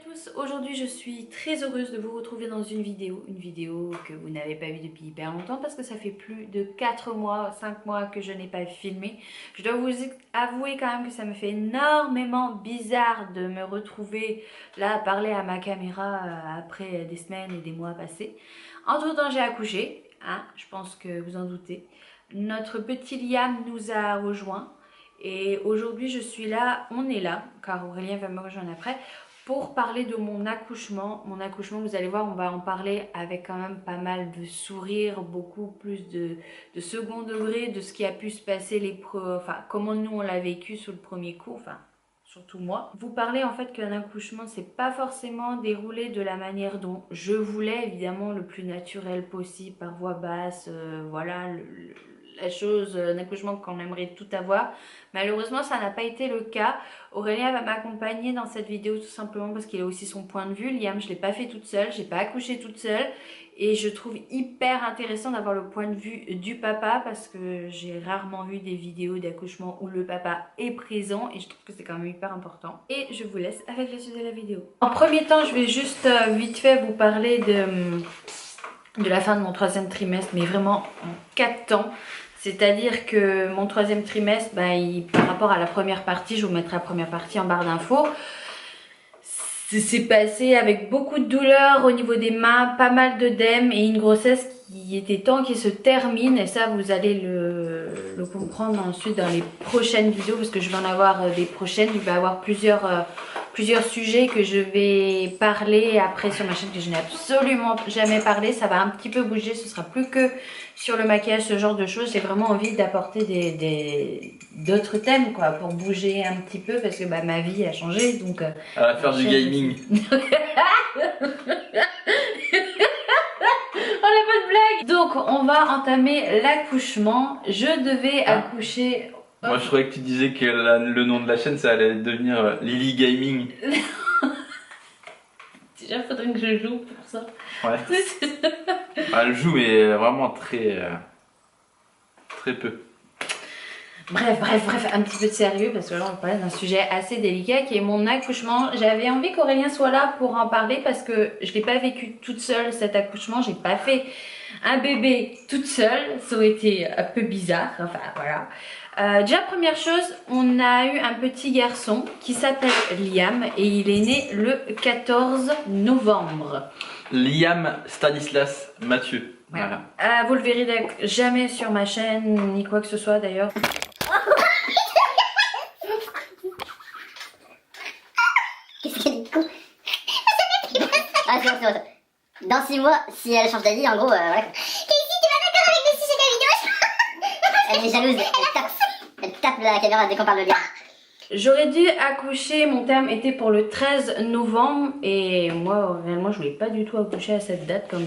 tous, aujourd'hui je suis très heureuse de vous retrouver dans une vidéo que vous n'avez pas vue depuis hyper longtemps parce que ça fait plus de 4 mois, 5 mois que je n'ai pas filmé. Je dois vous avouer quand même que ça me fait énormément bizarre de me retrouver là à parler à ma caméra après des semaines et des mois passés. Entre temps j'ai accouché, hein, je pense que vous en doutez. Notre petit Liam nous a rejoints. Et aujourd'hui je suis là, on est là, car Aurélien va me rejoindre après, pour parler de mon accouchement. Mon accouchement, vous allez voir, on va en parler avec quand même pas mal de sourires, beaucoup plus de second degré, de ce qui a pu se passer, enfin comment nous on l'a vécu sur le premier coup, enfin surtout moi. Vous parlez en fait qu'un accouchement c'est pas forcément déroulé de la manière dont je voulais, évidemment le plus naturel possible, par voix basse, voilà, la chose, un accouchement qu'on aimerait tout avoir. Malheureusement ça n'a pas été le cas. Aurélien va m'accompagner dans cette vidéo tout simplement parce qu'il a aussi son point de vue. Liam, je ne l'ai pas fait toute seule, j'ai pas accouché toute seule. Et je trouve hyper intéressant d'avoir le point de vue du papa parce que j'ai rarement vu des vidéos d'accouchement où le papa est présent et je trouve que c'est quand même hyper important. Et je vous laisse avec la suite de la vidéo. En premier temps, je vais juste vite fait vous parler de la fin de mon 3e trimestre, mais vraiment en 4 temps. C'est-à-dire que mon 3e trimestre, par rapport à la première partie, je vous mettrai la première partie en barre d'infos. C'est passé avec beaucoup de douleurs au niveau des mains, pas mal d'œdème et une grossesse qui était temps qu'il se termine. Et ça, vous allez le comprendre ensuite dans les prochaines vidéos parce que je vais en avoir des prochaines. Il va y avoir plusieurs sujets que je vais parler après sur ma chaîne que je n'ai absolument jamais parlé. Ça va un petit peu bouger, ce sera plus que sur le maquillage, ce genre de choses. J'ai vraiment envie d'apporter d'autres thèmes quoi, pour bouger un petit peu parce que ma vie a changé. Donc, elle va faire du gaming. On n'a pas de blague. Donc on va entamer l'accouchement. Je devais accoucher. Moi je croyais que tu disais que le nom de la chaîne ça allait devenir Lily Gaming. Déjà faudrait que je joue pour ça. Ouais. Elle joue mais vraiment très peu. Bref, un petit peu de sérieux parce que là on va parler d'un sujet assez délicat qui est mon accouchement. J'avais envie qu'Aurélien soit là pour en parler parce que je ne l'ai pas vécu toute seule cet accouchement. J'ai pas fait un bébé toute seule, ça aurait été un peu bizarre, enfin voilà. Déjà première chose, on a eu un petit garçon qui s'appelle Liam et il est né le 14 novembre. Liam Stanislas Mathieu. Voilà. Vous le verrez jamais sur ma chaîne ni quoi que ce soit d'ailleurs. Qu'est-ce qu'elle est con. Ah c'est bon. Dans 6 mois, si elle change d'avis, en gros, voilà. Casey, tu vas d'accord avec le sujet de la vidéo? Elle est jalouse, elle tape la caméra dès qu'on parle de Liam. J'aurais dû accoucher, mon terme était pour le 13 novembre et moi réellement je voulais pas du tout accoucher à cette date comme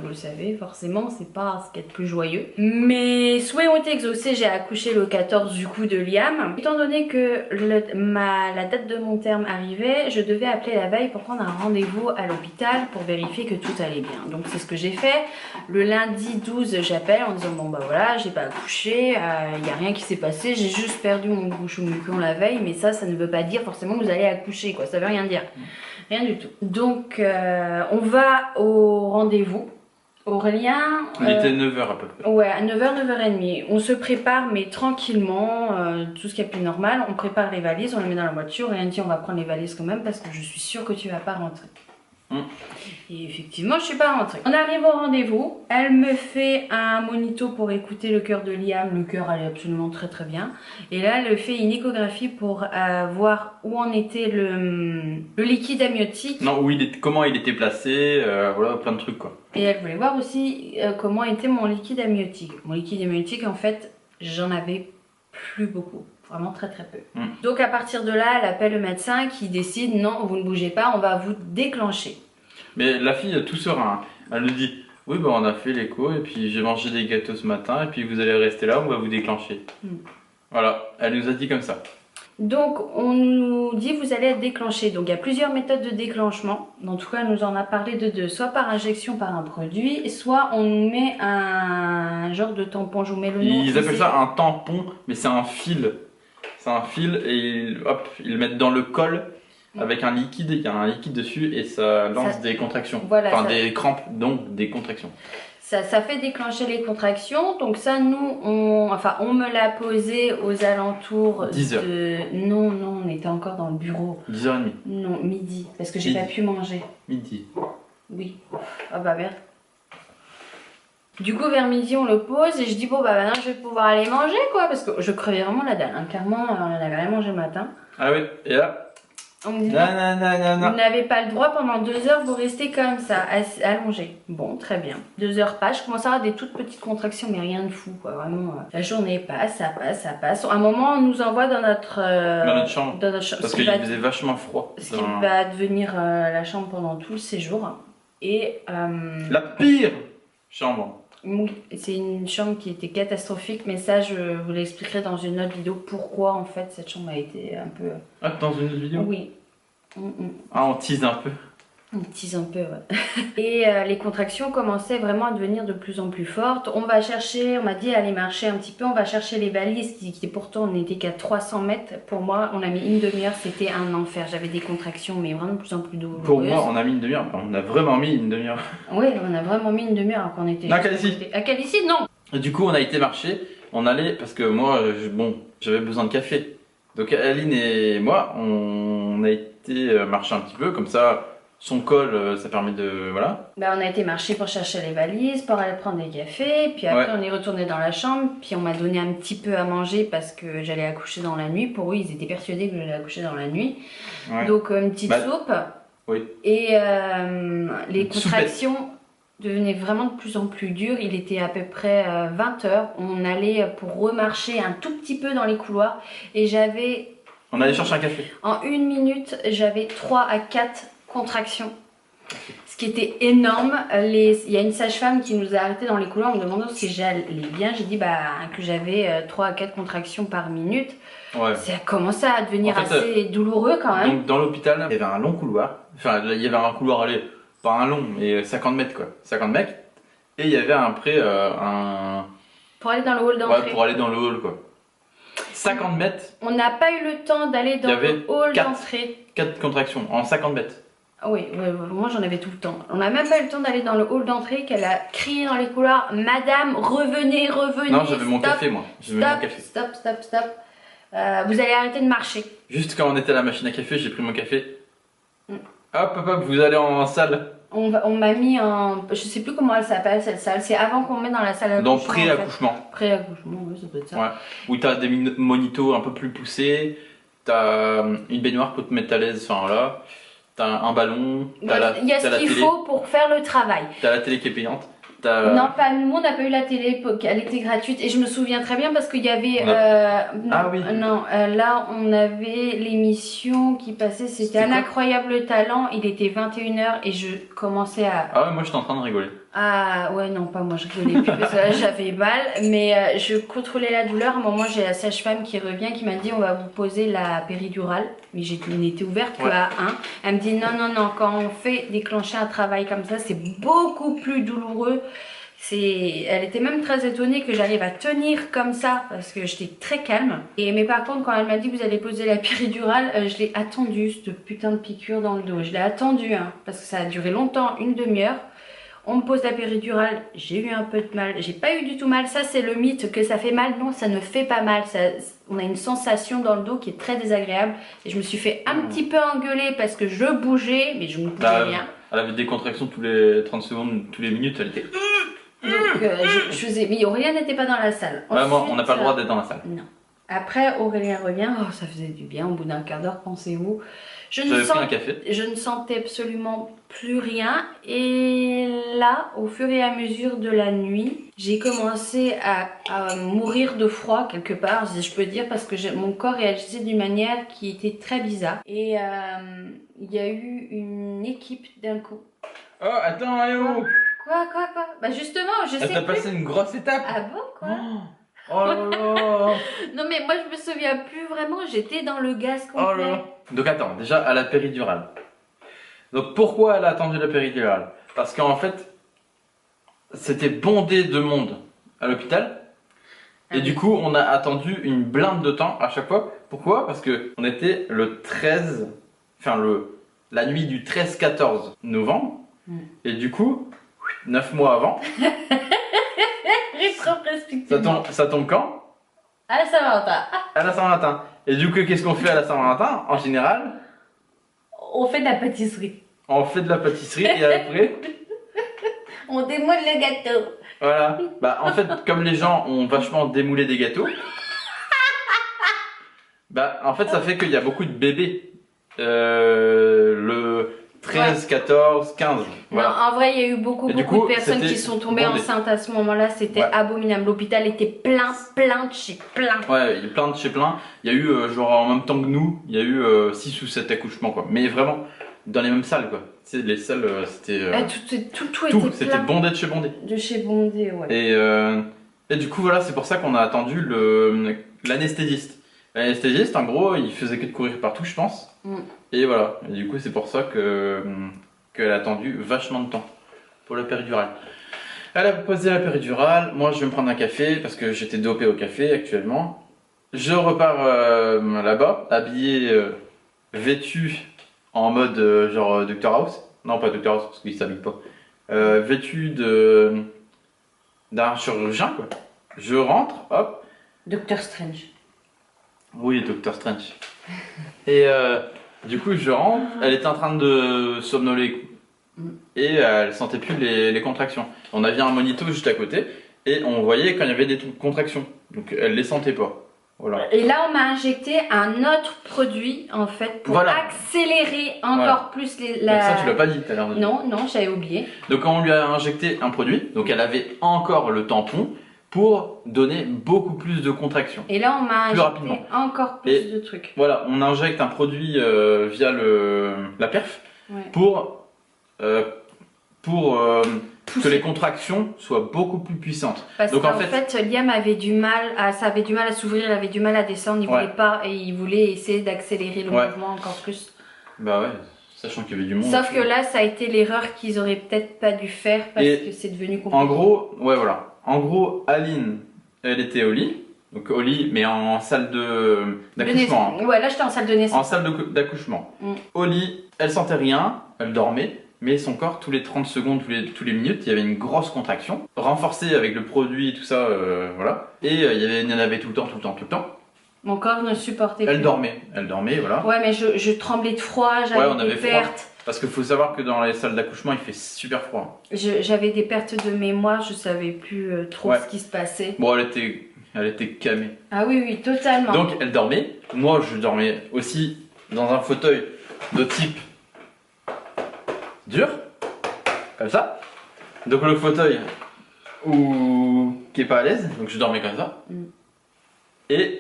vous le savez forcément c'est pas ce qu'il y a de plus joyeux. Mes souhaits ont été exaucés, j'ai accouché le 14 du coup de Liam. Étant donné que la date de mon terme arrivait, je devais appeler la veille pour prendre un rendez-vous à l'hôpital pour vérifier que tout allait bien. Donc c'est ce que j'ai fait. Le lundi 12 j'appelle en disant bon voilà j'ai pas accouché, il n'y a rien qui s'est passé, j'ai juste perdu mon bouchon muqueux la veille. Mais ça ne veut pas dire forcément que vous allez accoucher, quoi. Ça veut rien dire. Rien du tout. Donc, on va au rendez-vous. Aurélien... Il était 9h à peu près. Ouais, à 9h, 9h30. On se prépare, mais tranquillement, tout ce qui est plus normal. On prépare les valises, on les met dans la voiture. Aurélien dit, on va prendre les valises quand même parce que je suis sûre que tu vas pas rentrer. Et effectivement, je suis pas rentrée. On arrive au rendez-vous. Elle me fait un monito pour écouter le cœur de Liam. Le cœur allait absolument très bien. Et là, elle fait une échographie pour voir où en était le liquide amniotique. Non, comment il était placé, voilà, plein de trucs quoi. Et elle voulait voir aussi comment était mon liquide amniotique. Mon liquide amniotique, en fait, j'en avais plus beaucoup. Vraiment très peu. Donc à partir de là, elle appelle le médecin qui décide non, vous ne bougez pas, on va vous déclencher. Mais la fille tout serein, elle nous dit oui on a fait l'écho et puis j'ai mangé des gâteaux ce matin et puis vous allez rester là, on va vous déclencher. Voilà, elle nous a dit comme ça. Donc on nous dit vous allez être déclenché. Donc il y a plusieurs méthodes de déclenchement. En tout cas elle nous en a parlé de deux. Soit par injection par un produit, soit on nous met un genre de tampon. Je vous mets le nom. Ils appellent ça un tampon, mais c'est un fil. C'est un fil et hop, ils le mettent dans le col avec un liquide, il y a un liquide dessus et ça lance des contractions. Voilà, enfin, des crampes, donc des contractions. Ça fait déclencher les contractions. Donc ça, nous, on me l'a posé aux alentours 10 heures. de... Non, on était encore dans le bureau. 10h30. Non, midi, parce que j'ai pas pu manger. Midi. Oui. Ah bah merde. Du coup, vers midi, on le pose et je dis, bon, bah maintenant, je vais pouvoir aller manger, quoi. Parce que je crevais vraiment la dalle. Hein. Clairement, on n'avait rien mangé le matin. Ah oui, et là On me dit, non. vous n'avez pas le droit pendant 2 heures, vous restez comme ça, allongé. Bon, très bien. 2 heures passent, je commence à avoir des toutes petites contractions, mais rien de fou, quoi. Vraiment, la journée passe, ça passe. À un moment, on nous envoie dans notre chambre. Parce qu'il faisait vachement froid. Ce qui va devenir la chambre pendant tout le séjour. Et... la pire chambre. Oui, c'est une chambre qui était catastrophique, mais ça, je vous l'expliquerai dans une autre vidéo. Pourquoi, en fait, cette chambre a été un peu... Ah, dans une autre vidéo? Oui. Ah, on tease un peu. On tease un peu, ouais. Et les contractions commençaient vraiment à devenir de plus en plus fortes. On va chercher, on m'a dit aller marcher un petit peu, on va chercher les valises qui pourtant on n'était qu'à 300 mètres. Pour moi, on a mis une demi-heure, c'était un enfer. J'avais des contractions, mais vraiment de plus en plus douloureuses. Pour moi, on a mis une demi-heure. On a vraiment mis une demi-heure. Oui, on a vraiment mis une demi-heure alors qu'on était... À Calici. À Calici, non. Et du coup, on a été marcher. On allait, parce que moi, j'avais besoin de café. Donc Aline et moi, on a été marcher un petit peu, comme ça... Son col, ça permet de... Voilà. Bah, on a été marcher pour chercher les valises, pour aller prendre des cafés. Puis après, on est retourné dans la chambre. Puis on m'a donné un petit peu à manger parce que j'allais accoucher dans la nuit. Pour eux, ils étaient persuadés que j'allais accoucher dans la nuit. Ouais. Donc une petite soupe. Oui. Et les contractions devenaient vraiment de plus en plus dures. Il était à peu près 20h. On allait pour remarcher un tout petit peu dans les couloirs. Et j'avais... On allait chercher un café. En 1 minute, j'avais 3 à 4 contractions, ce qui était énorme. Il y a une sage-femme qui nous a arrêté dans les couloirs en me demandant si j'allais bien. J'ai dit que j'avais 3 à 4 contractions par minute. Ouais. Ça a commencé à devenir assez douloureux quand même. Donc dans l'hôpital, il y avait un long couloir. Enfin, il y avait un couloir, allez, pas un long, mais 50 mètres quoi. 50 mètres. Et il y avait après un... Pour aller dans le hall d'entrée. Ouais, pour aller dans le hall quoi. 50 mètres. On n'a pas eu le temps d'aller dans le hall d'entrée. 4 contractions en 50 mètres. Oui, moi j'en avais tout le temps. On n'a même pas eu le temps d'aller dans le hall d'entrée qu'elle a crié dans les couloirs, Madame, revenez. Non, j'avais mon café moi. Stop. Vous allez arrêter de marcher. Juste quand on était à la machine à café, j'ai pris mon café. Hop, vous allez en salle. On m'a mis en... Je sais plus comment elle s'appelle cette salle. C'est avant qu'on mette dans la salle d'accouchement. Dans pré-accouchement. En fait. Pré-accouchement, oui, ça peut être ça. Ouais. Où t'as des monitos un peu plus poussés. T'as une baignoire pour te mettre à l'aise. Enfin là. T'as un ballon. Il y a ce qu'il faut pour faire le travail. T'as la télé qui est payante. Non, pas nous, on n'a pas eu la télé, elle était gratuite et je me souviens très bien parce qu'il y avait... là on avait l'émission qui passait, c'était Un incroyable talent, il était 21h et je commençais à... Ah ouais, moi j'étais en train de rigoler. Ah ouais, non, pas moi, je rigolais plus parce que là j'avais mal, mais je contrôlais la douleur. À un moment, j'ai la sage-femme qui revient, qui m'a dit on va vous poser la péridurale, mais on n'était ouverte qu'à 1. Elle me dit non, quand on fait déclencher un travail comme ça, c'est beaucoup plus douloureux. Elle était même très étonnée que j'arrive à tenir comme ça parce que j'étais très calme. Mais par contre, quand elle m'a dit vous allez poser la péridurale, je l'ai attendu, cette putain de piqûre dans le dos. Je l'ai attendu parce que ça a duré longtemps, une demi-heure. On me pose la péridurale, j'ai eu un peu de mal, j'ai pas eu du tout mal. Ça c'est le mythe que ça fait mal, non ça ne fait pas mal. On a une sensation dans le dos qui est très désagréable. Et je me suis fait un petit peu engueuler parce que je bougeais, mais je ne bougeais rien. Elle avait des contractions tous les 30 secondes, tous les minutes, elle était... Donc je faisais, mais Aurélien n'était pas dans la salle. Vraiment, on n'a pas le droit d'être dans la salle. Non. Après Aurélien revient, ça faisait du bien au bout d'un quart d'heure, pensez-vous. Je ne sentais absolument plus rien et là, au fur et à mesure de la nuit, j'ai commencé à mourir de froid quelque part, si je peux dire, parce que mon corps réagissait d'une manière qui était très bizarre. Et il y a eu une équipe d'un coup. Oh, attends, Léo. Quoi Bah justement, je sais plus. Elle t'a passé une grosse étape. Ah bon, quoi? Oh là là. Non mais moi je me souviens plus vraiment, j'étais dans le gaz complet. Oh là là. Donc attends, déjà à la péridurale. Donc pourquoi elle a attendu la péridurale? Parce qu'en fait, c'était bondé de monde à l'hôpital. Et du coup, on a attendu une blinde de temps à chaque fois. Pourquoi? Parce que on était le 13 enfin la nuit du 13-14 novembre. Et du coup, 9 mois avant, ça tombe quand? À la Saint-Valentin. À la Saint-Valentin. Et du coup, qu'est-ce qu'on fait à la Saint-Valentin? En général, On fait de la pâtisserie. on fait de la pâtisserie et après, On démoule le gâteau. voilà. Bah, en fait, comme les gens ont vachement démoulé des gâteaux, bah, en fait, ça fait qu'il y a beaucoup de bébés. Le 13, 14, 15. Voilà. Non, en vrai, il y a eu beaucoup Et du de coup, personnes c'était qui sont tombées bondé. enceintes à ce moment-là. C'était Ouais. abominable. L'hôpital était plein de chez plein. Ouais, il y a plein de chez plein. Il y a eu, genre en même temps que nous, il y a eu 6 ou 7 accouchements, quoi. Mais vraiment, dans les mêmes salles, quoi. Tu sais, les salles, c'était. Ah, tout tout, était c'était plein. bondé de chez bondé. De chez Bondé, ouais. Et du coup, voilà, c'est pour ça qu'on a attendu l'anesthésiste. L'anesthésiste, en gros, il faisait que de courir partout, je pense. Et voilà. Et du coup, c'est pour ça qu'elle a attendu vachement de temps pour la péridurale. Elle a posé la péridurale. Moi, je vais me prendre un café parce que j'étais dopé au café actuellement. Je repars là-bas, habillé, vêtu en mode genre Dr House. Non, pas Dr House parce qu'il s'habille pas. Vêtu d'un chirurgien, quoi. Je rentre, hop. Docteur Strange. Oui, Doctor Strange. Et du coup, je rentre. Elle était en train de somnoler. Et elle sentait plus les contractions. On avait un monito juste à côté. Et on voyait quand il y avait des contractions. Donc elle les sentait pas. Voilà. Et là, on m'a injecté un autre produit, en fait, pour Voilà. accélérer encore plus Donc ça, tu l'as pas dit tout à l'heure. Non, j'avais oublié. Donc on lui a injecté un produit. Donc elle avait encore le tampon pour donner beaucoup plus de contractions. Et là, on m'a Plus injecté rapidement. encore plus Et de trucs. Voilà, on injecte un produit via la perf Ouais. pour que les contractions soient beaucoup plus puissantes. Parce Donc, qu'en en fait, Liam avait du mal à s'ouvrir, il avait du mal à descendre, il Ouais. voulait pas et il voulait essayer d'accélérer le Ouais. mouvement encore plus. Bah ouais, sachant qu'il y avait du monde. Sauf que là, ça a été l'erreur qu'ils auraient peut-être pas dû faire parce Et que c'est devenu compliqué. En gros, ouais voilà. En gros, Aline, elle était au lit. Donc au lit, mais en salle d'accouchement. Ouais, là j'étais en salle de En naissance. salle d'accouchement. Mm. Au lit, elle sentait rien, elle dormait. Mais son corps, tous les 30 secondes, tous les minutes, il y avait une grosse contraction, renforcée avec le produit et tout ça, voilà. Et il y en avait tout le temps. Mon corps ne supportait Elle plus. dormait, voilà. Ouais, mais je tremblais de froid, Ouais, j'avais on des avait froid. pertes. Parce qu'il faut savoir que dans les salles d'accouchement, il fait super froid. J'avais des pertes de mémoire, je savais plus trop Ouais. ce qui se passait. Bon, elle était camée. Ah oui, totalement. Donc, elle dormait. Moi, je dormais aussi dans un fauteuil de type dur, comme ça. Donc, le fauteuil qui est pas à l'aise, donc je dormais comme ça. Et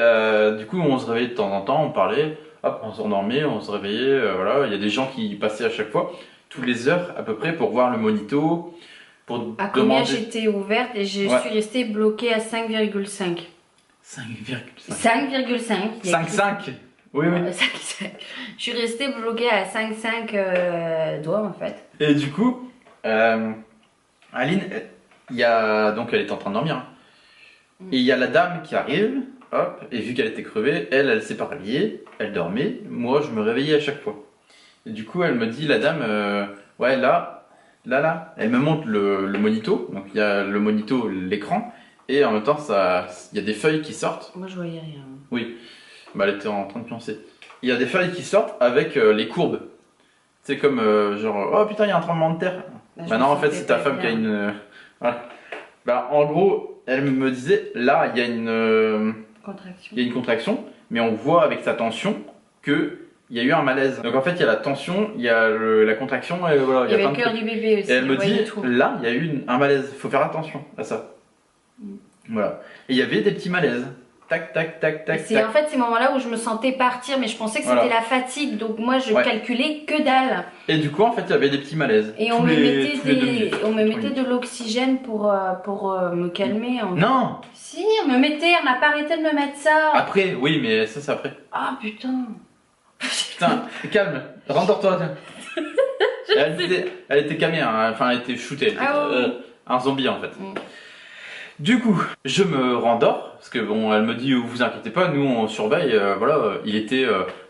du coup, on se réveillait de temps en temps, on parlait, hop, on s'endormait, on se réveillait, voilà. Il y a des gens qui passaient à chaque fois, toutes les heures à peu près, pour voir le monito, pour À combien demander... j'étais ouverte et je Ouais. suis restée bloquée à 5,5. 5,5. 5,5. il y a 5,5. Oui. 5,5. Je suis restée bloquée à 5,5 doigts en fait. Et du coup, Aline, donc elle était en train de dormir. Hein. Et il y a la dame qui arrive, hop, et vu qu'elle était crevée, elle s'est pas réveillée, elle dormait. Moi, je me réveillais à chaque fois. Et du coup, elle me dit, la dame, ouais, là, elle me montre le monito. Donc il y a le monito, l'écran, et en même temps, il y a des feuilles qui sortent. Moi je voyais rien. Oui, bah, elle était en train de pioncer. Il y a des feuilles qui sortent avec les courbes. C'est comme genre, oh putain, il y a un tremblement de terre. Bah non, en fait, c'est ta femme qui a une. Voilà. Bah, en gros, elle me disait, là, il y a une contraction, mais on voit avec sa tension que il y a eu un malaise. Donc en fait, il y a la tension, il y a la contraction, et voilà, Il y avait plein le de cœur trucs. du bébé aussi. Et elle me je voyais dit, tout. là, il y a eu un malaise, faut faire attention à ça. Voilà. Et il y avait des petits malaises. Tac, tac, tac, tac, C'est tac. en fait ces moments-là où je me sentais partir, mais je pensais que c'était Voilà. la fatigue, donc moi je Ouais. calculais que dalle. Et du coup, en fait, il y avait des petits malaises. Et on Tous me les- mettait, tous les 2 minutes. on me mettait de l'oxygène pour me calmer. Non. Si, on me mettait, on n'a pas arrêté de me mettre ça. Après, oui, mais ça, c'est après. Ah putain. Putain, calme, rendors-toi. Elle était camée, hein. Enfin, elle était shootée. Elle était, Ah oui. un zombie, en fait. Mm. Du coup, je me rendors, parce que bon, elle me dit, vous inquiétez pas, nous on surveille, voilà, il était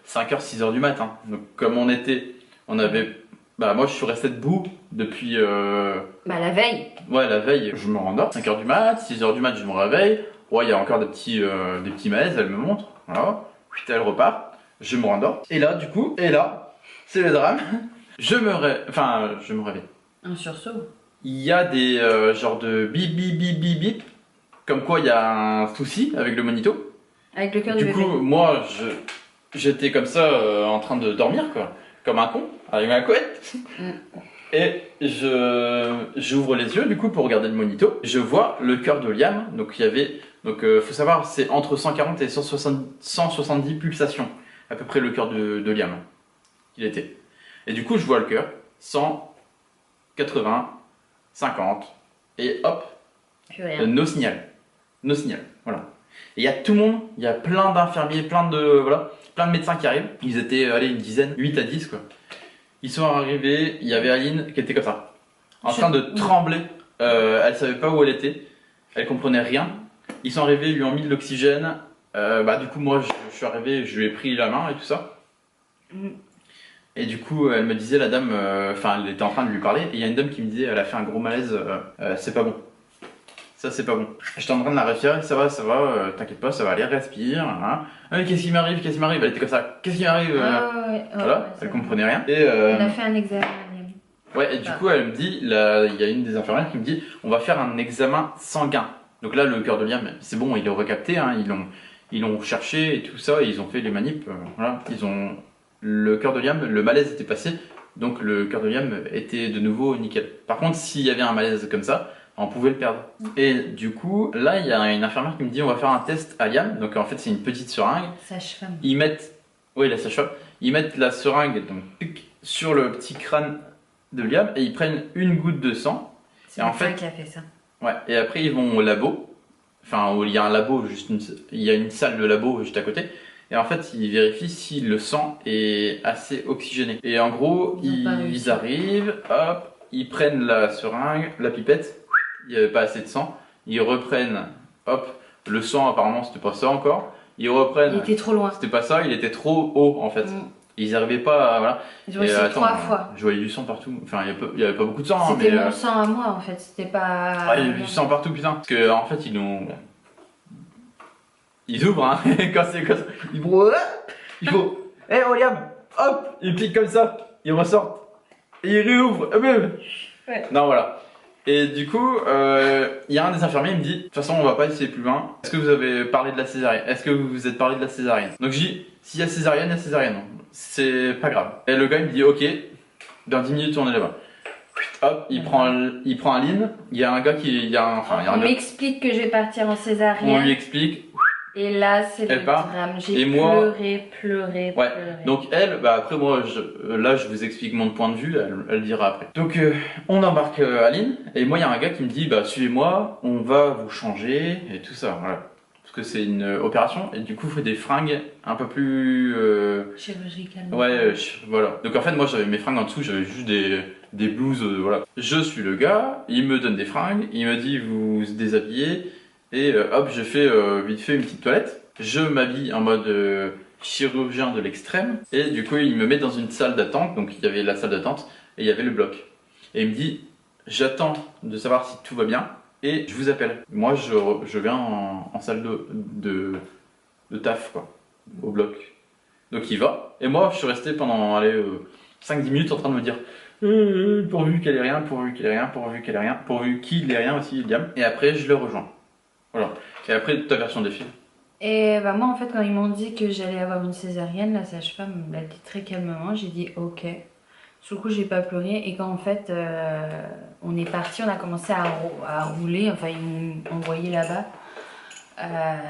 5h, 6h du matin. Donc comme on avait... Bah moi je suis resté debout depuis... Bah la veille. Ouais, la veille, je me rendors. 5h du mat, 6h du mat, je me réveille. Ouais, il y a encore des petits malaises, elle me montre. Voilà. Puis elle repart. Je me rendors. Et là, du coup, c'est le drame. Je me réveille. Un sursaut. Il y a des genres de bip bip bip bip bip. Comme quoi il y a un souci avec le monito. Avec le cœur du Du bébé. coup, moi, j'étais comme ça en train de dormir, quoi. Comme un con, avec ma couette. Et j'ouvre les yeux, du coup, pour regarder le monito. Je vois le cœur de Liam. Donc, il y avait... Donc, faut savoir, c'est entre 140 et 170 pulsations. À peu près le cœur de Liam. Il était. Et du coup, je vois le cœur. 100, 80, 50. Et hop, Plus rien. no signal. No signal, voilà. Et il y a tout le monde, il y a plein d'infirmiers, plein de médecins qui arrivent. Ils étaient, allez, une dizaine, 8 à 10 quoi. Ils sont arrivés, il y avait Aline qui était comme ça, en train de trembler. Elle savait pas où elle était, elle comprenait rien. Ils sont arrivés, ils lui ont mis de l'oxygène. Du coup, moi, je suis arrivé, je lui ai pris la main et tout ça. Et du coup, elle me disait, la dame, elle était en train de lui parler. Et il y a une dame qui me disait, elle a fait un gros malaise, c'est pas bon. Ça, c'est pas bon. J'étais en train de la référer, ça va, t'inquiète pas, ça va aller, respire. Hein. Ah, mais qu'est-ce qui m'arrive, Elle était comme ça, qu'est-ce qui m'arrive Voilà, elle comprenait rien. Et, on a fait un examen. Ouais, et du coup, elle me dit, il y a une des infirmières qui me dit, on va faire un examen sanguin. Donc là, le cœur de Liam, c'est bon, il est recapté, hein, ils l'ont cherché et tout ça, et ils ont fait les manips. Voilà, le cœur de Liam, le malaise était passé, donc le cœur de Liam était de nouveau nickel. Par contre, s'il y avait un malaise comme ça, on pouvait le perdre. Et du coup, là, il y a une infirmière qui me dit on va faire un test à Liam. Donc en fait, c'est une petite seringue. Sage-femme. La sage-femme. Ils mettent la seringue donc, sur le petit crâne de Liam et ils prennent une goutte de sang. C'est en fait qui a fait ça. Ouais. Et après, ils vont au labo. Enfin, il y a un labo, il y a une salle de labo juste à côté. Et en fait, ils vérifient si le sang est assez oxygéné. Et en gros, ils arrivent, hop, ils prennent la seringue, la pipette. Il n'y avait pas assez de sang, ils reprennent, hop, le sang apparemment c'était pas ça encore, ils reprennent... Il était trop loin. C'était pas ça, il était trop haut en fait. Ils n'arrivaient pas à... Voilà. Ils ont essayé 3 fois. Je voyais du sang partout, enfin il y avait pas beaucoup de sang. C'était mon sang à moi en fait, c'était pas... Ah, il y avait du sang partout putain. Parce que en fait ils ouvrent hein, quand c'est comme ça. Il faut... Hé William, hop, ils piquent comme ça, ils ressortent. Et ils réouvrent, Ouais. Non voilà. Et du coup, il y a un des infirmiers qui me dit de toute façon, on va pas essayer plus loin. Est-ce que vous avez parlé de la césarienne? Est-ce que vous vous êtes parlé de la césarienne? Donc je dis s'il y a césarienne, il y a césarienne. C'est pas grave. Et le gars il me dit ok, dans 10 minutes on est là-bas. Hop, il prend Aline. Il y a un gars qui. On m'explique que je vais partir en césarienne. On lui explique. Et là, c'est le drame. J'ai pleuré. Ouais. Donc elle, après moi, je vous explique mon point de vue, elle dira après. Donc on embarque Aline, et moi il y a un gars qui me dit, suivez-moi, on va vous changer, et tout ça, voilà. Parce que c'est une opération, et du coup il faut des fringues un peu plus... chirurgicales. Ouais, voilà. Donc en fait moi j'avais mes fringues en dessous, j'avais juste des blouses, voilà. Je suis le gars, il me donne des fringues, il me dit vous vous déshabillez, et hop, je fais vite fait une petite toilette. Je m'habille en mode chirurgien de l'extrême. Et du coup, il me met dans une salle d'attente. Donc, il y avait la salle d'attente et il y avait le bloc. Et il me dit, j'attends de savoir si tout va bien et je vous appelle. Moi, je viens en salle de taf, quoi, au bloc. Donc, il va. Et moi, je suis resté pendant 5-10 minutes en train de me dire pourvu qu'elle ait rien, pourvu qu'il ait rien, pourvu qu'elle ait rien, pourvu qu'il ait rien aussi, Liam. Et après, je le rejoins. Voilà. Et après, ta version des films. Et moi, en fait, quand ils m'ont dit que j'allais avoir une césarienne, la sage-femme m'a dit très calmement, j'ai dit ok. Sur le coup, j'ai pas pleuré. Et quand en fait, on est parti, on a commencé à rouler, enfin, ils m'ont envoyé là-bas.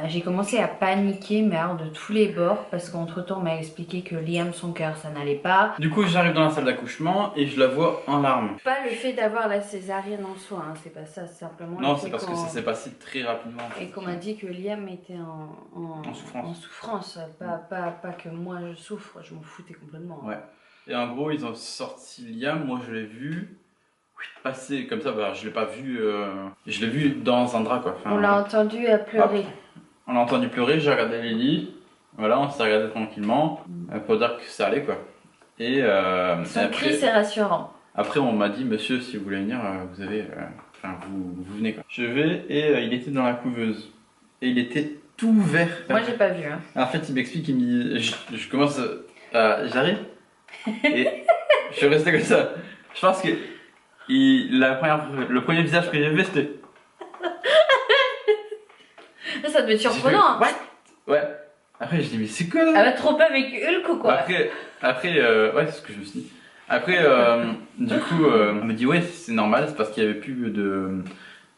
J'ai commencé à paniquer, mais alors de tous les bords, parce qu'entre temps on m'a expliqué que Liam, son cœur, ça n'allait pas. Du coup, j'arrive dans la salle d'accouchement et je la vois en larmes. Pas le fait d'avoir la césarienne en soi, hein, c'est pas ça, c'est simplement. Non, c'est parce que ça s'est passé très rapidement. Et qu'on m'a dit que Liam était en souffrance. Pas que moi je souffre, je m'en foutais complètement. Ouais. Et en gros, ils ont sorti Liam, moi je l'ai vu passer comme ça, je l'ai pas vu, je l'ai vu dans un drap quoi. Enfin, on l'a entendu pleurer. Hop. On l'a entendu pleurer, j'ai regardé les lits, Voilà, on s'est regardé tranquillement pour dire que ça allait quoi. Et, Son et cri, c'est rassurant. après, on m'a dit, monsieur, si vous voulez venir, vous avez, enfin, vous venez quoi. Je vais et il était dans la couveuse et il était tout vert. Moi, j'ai pas vu. Hein. En fait, il m'explique, il me dit, je commence, j'arrive et je suis resté comme ça. Je pense que le premier visage que j'ai vu, c'était. Ça devait être surprenant. What? Ouais. Après, je dis, mais c'est quoi là? Elle va trop pas avec Hulk ou quoi? Après, ouais, c'est ce que je me suis dit. Après, du coup, on me dit, ouais, c'est normal, c'est parce qu'il n'y avait plus de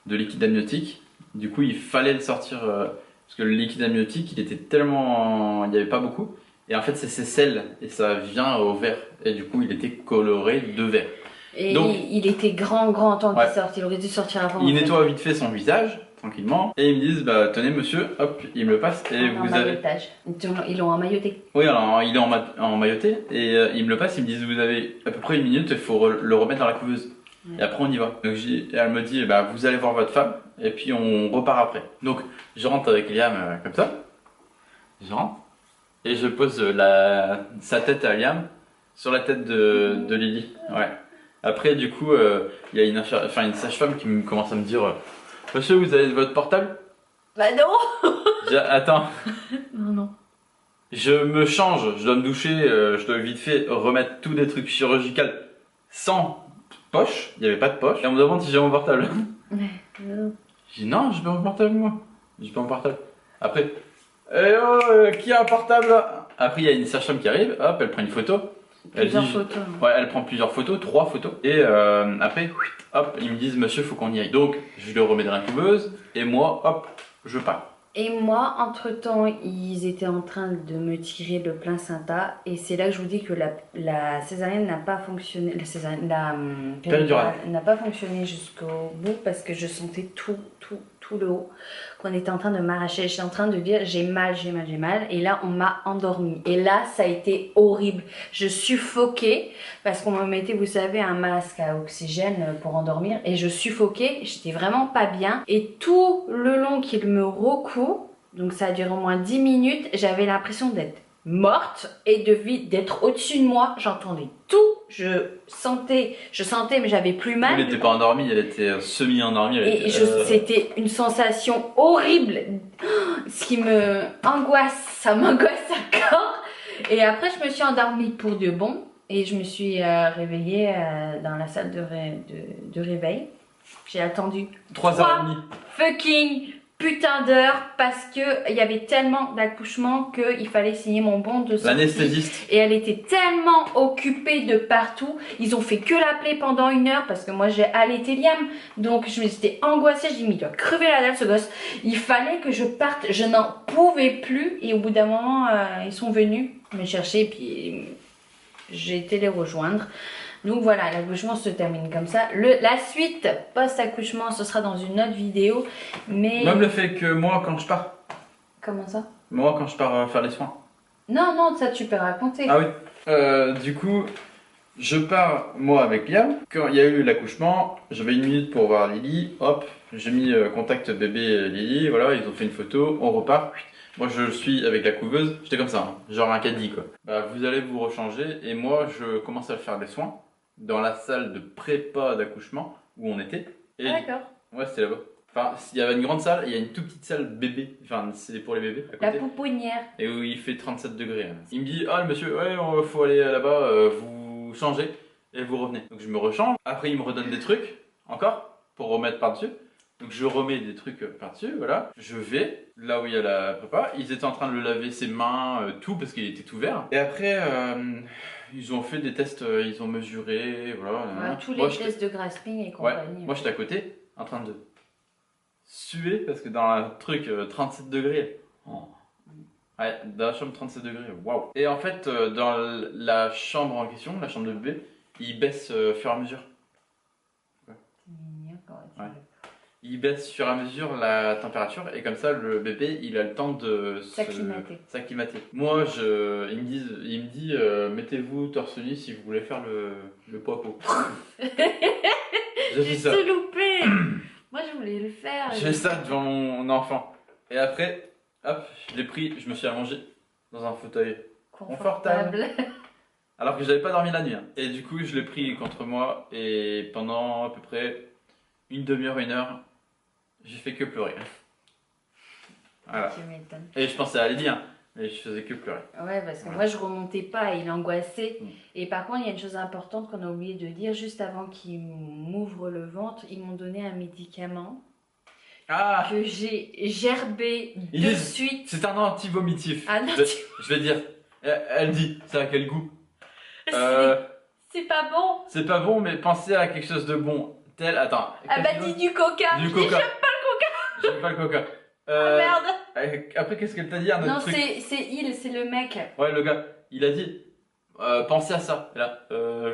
liquide amniotique. Du coup, il fallait le sortir, parce que le liquide amniotique, il était tellement. Il n'y avait pas beaucoup. Et en fait, c'est ses selles, et ça vient au vert. Et du coup, il était coloré de vert. Et donc, il était grand temps ouais. qu'il sorte. Il aurait dû sortir avant. Il nettoie vite fait son visage, tranquillement. Et ils me disent, bah tenez monsieur, hop, ils me le passent. Et vous avez. Ils l'ont emmailloté. Oui, alors il est en mailloté. Et ils me le passent, ils me disent, vous avez à peu près 1 minute, il faut le remettre dans la couveuse. Ouais. Et après on y va. Donc elle me dit, bah vous allez voir votre femme. Et puis on repart après. Donc je rentre avec Liam comme ça. Je rentre. Et je pose sa tête à Liam sur la tête de Lily. Ouais. Après, du coup, il y a une sage-femme qui commence à me dire monsieur, vous avez votre portable? Bah non. Attends. Non. Je me change, je dois me doucher, je dois vite fait remettre tous des trucs chirurgicaux sans poche. Il n'y avait pas de poche. Et on me demande si j'ai mon portable. J'ai dit non, j'ai pas mon portable moi. J'ai pas mon portable. Après, qui a un portable là? Après, il y a une sage-femme qui arrive, hop, elle prend une photo. Plusieurs photos. Ouais, elle prend plusieurs photos, 3 photos. Et après, hop, ils me disent monsieur, faut qu'on y aille. Donc, je le remets dans la couveuse et moi, hop, je pars. Et moi, entre-temps, ils étaient en train de me tirer le placenta. Et c'est là que je vous dis que la césarienne n'a pas fonctionné. La péridurale n'a pas fonctionné jusqu'au bout parce que je sentais tout le haut qu'on était en train de m'arracher. J'étais en train de dire j'ai mal. Et là, on m'a endormie. Et là, ça a été horrible. Je suffoquais parce qu'on me mettait, vous savez, un masque à oxygène pour endormir. Et je suffoquais. J'étais vraiment pas bien. Et tout le long qu'il me recoue, donc ça a duré au moins 10 minutes, j'avais l'impression d'être morte et d'être au-dessus de moi. J'entendais tout. Je sentais, mais j'avais plus mal. Elle n'était pas endormie, elle était semi-endormie. C'était une sensation horrible. Ce qui me angoisse, ça m'angoisse encore. Et après, je me suis endormie pour de bon. Et je me suis réveillée dans la salle de réveil. J'ai attendu 3h30 fucking putain d'heures parce que il y avait tellement d'accouchements qu'il fallait signer mon bon de sortie. L'anesthésiste. Et elle était tellement occupée de partout. Ils ont fait que l'appeler pendant 1 heure parce que moi j'ai allaité Liam. Donc je m'étais angoissée. Je dis mais il doit crever la dalle ce gosse. Il fallait que je parte. Je n'en pouvais plus. Et au bout d'un moment, ils sont venus me chercher. Puis j'ai été les rejoindre. Donc voilà, l'accouchement se termine comme ça. La suite post-accouchement, ce sera dans une autre vidéo. Mais... Même le fait que moi, quand je pars. Comment ça? Moi, quand je pars faire les soins. Non, ça tu peux raconter. Ah oui. Du coup, je pars, moi, avec Liam. Quand il y a eu l'accouchement, j'avais 1 minute pour voir Lily. Hop, j'ai mis contact bébé Lily. Voilà, ils ont fait une photo. On repart. Moi, je suis avec la couveuse. J'étais comme ça, hein, genre un caddie, quoi. Bah, vous allez vous rechanger. Et moi, je commence à faire des soins dans la salle de prépa d'accouchement où on était. Et d'accord. Ouais, c'était là-bas. Enfin, il y avait une grande salle et il y a une toute petite salle bébé. Enfin, c'est pour les bébés. À côté. La pouponnière. Et où il fait 37 degrés. Il me dit, ah, le monsieur, ouais, faut aller là-bas, vous changez et vous revenez. Donc je me rechange. Après, il me redonne des trucs, encore, pour remettre par-dessus. Donc je remets des trucs par-dessus, voilà. Je vais là où il y a la prépa. Ils étaient en train de le laver ses mains, tout, parce qu'il était tout vert. Et après, ils ont fait des tests, ils ont mesuré, voilà. Ouais, tous les tests de grasping et compagnie. Ouais. Moi j'étais à côté, en train de suer, parce que dans le truc 37 degrés. Oh. Ouais, dans la chambre 37 degrés, waouh. Et en fait, dans la chambre en question, la chambre de bébé, il baisse au fur et à mesure. Ouais. Ouais. Il baisse au fur et à mesure la température et comme ça le bébé il a le temps de s'acclimater. Moi il me dit mettez-vous torse nu si vous voulez faire le pot à pot. J'ai tout loupé. Moi je voulais le faire. J'ai ça devant mon enfant. Et après, hop, je l'ai pris, je me suis allongé dans un fauteuil. Confortable. Alors que j'avais pas dormi la nuit. Hein. Et du coup, je l'ai pris contre moi et pendant à peu près une demi-heure, 1 heure, j'ai fait que pleurer. Voilà. Tu m'étonnes. Et je pensais à Lydie, hein, mais je faisais que pleurer. Ouais, parce que Voilà. moi je remontais pas et il angoissait. Mm. Et par contre, il y a une chose importante qu'on a oublié de dire juste avant qu'ils m'ouvrent le ventre. Ils m'ont donné un médicament Ah, que j'ai gerbé Ils de disent- suite. c'est un anti-vomitif. Ah non, Je vais dire. Elle dit, ça a quel goût c'est pas bon. C'est pas bon, mais pensez à quelque chose de bon. Tel, attends. Ah bah dis du coca. Du Je dis, coca. J'aime pas le coca. Ah, merde. Après, qu'est-ce qu'elle t'a dit un autre Non, truc c'est le mec. Ouais, le gars, il a dit, pensez à ça. Et là,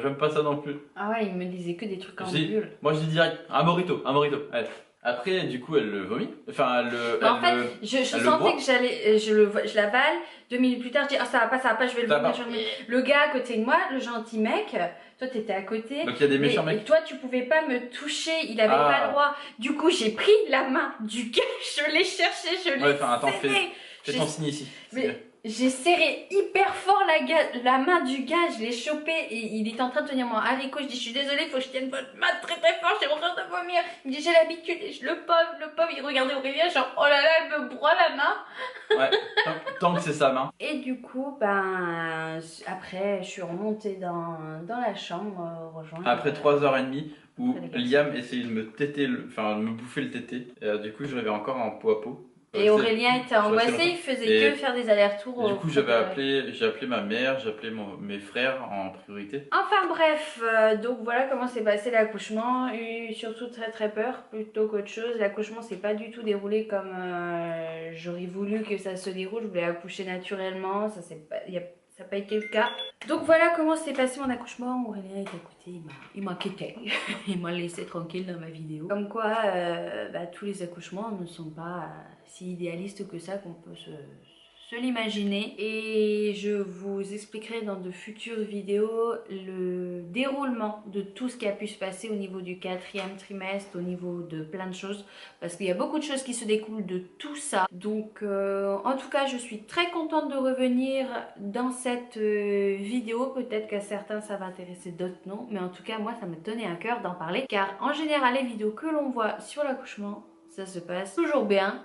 j'aime pas ça non plus. Ah ouais, il me disait que des trucs en Je dis- bulle. Moi, je dis direct, un morito. Allez. Après, du coup, elle le vomit. Enfin, elle le. En elle fait, le- je elle le sentais boit. que je l'avale. 2 minutes plus tard, je dis, ah ça va pas, je vais le Ça vomir. va. je vais le vomir. Le gars à côté de moi, le gentil mec, toi t'étais à côté. Donc, il y a des méchants Mais mecs. toi, tu pouvais pas me toucher, il avait Ah. pas le droit. Du coup, j'ai pris la main du gars, je l'ai cherché, je l'ai Ouais, enfin, attends, serré. Fais J'ai- ton signe ici. Mais- J'ai serré hyper fort la main du gars, je l'ai chopé et il était en train de tenir mon haricot. Je dis, je suis désolée, il faut que je tienne votre main très très fort, j'ai horreur de vomir. Il me dit, j'ai l'habitude. Et le pauvre, il regardait Aurélien, genre, oh là là, elle me broie la main. Ouais, tant que c'est sa main. Et du coup, ben, après, je suis remontée dans la chambre, rejoindre. Après 3h30 où Après les gars. Liam essayait de me téter, enfin de me bouffer le tété. Et du coup, j'avais encore un pot à pot. Et Aurélien était angoissé, longtemps. il faisait Et- que faire des allers-retours. Et du coup, j'ai appelé ma mère, j'ai appelé mes frères en priorité. Enfin bref, donc voilà comment s'est passé l'accouchement. J'ai eu surtout très très peur plutôt qu'autre chose. L'accouchement s'est pas du tout déroulé comme j'aurais voulu que ça se déroule. Je voulais accoucher naturellement, ça n'a pas été le cas. Donc voilà comment s'est passé mon accouchement. Aurélien est à côté, il m'a quitté. Il m'a laissé tranquille dans ma vidéo. Comme quoi, tous les accouchements ne sont pas si idéalistes que ça qu'on peut se l'imaginer. Et je vous expliquerai dans de futures vidéos le déroulement de tout ce qui a pu se passer au niveau du 4e trimestre, au niveau de plein de choses, parce qu'il y a beaucoup de choses qui se découlent de tout ça. Donc en tout cas, je suis très contente de revenir dans cette vidéo. Peut-être qu'à certains ça va intéresser, d'autres non, mais en tout cas moi ça me tenait à cœur d'en parler, car en général les vidéos que l'on voit sur l'accouchement, ça se passe toujours bien.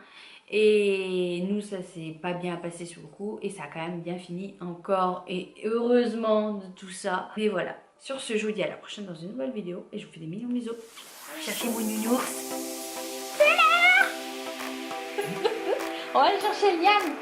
Et nous, ça s'est pas bien passé sur le coup et ça a quand même bien fini encore et heureusement de tout ça. Et voilà. Sur ce, je vous dis à la prochaine dans une nouvelle vidéo et je vous fais des millions de bisous. Cherchez mon nounours. C'est là. On va chercher Liam.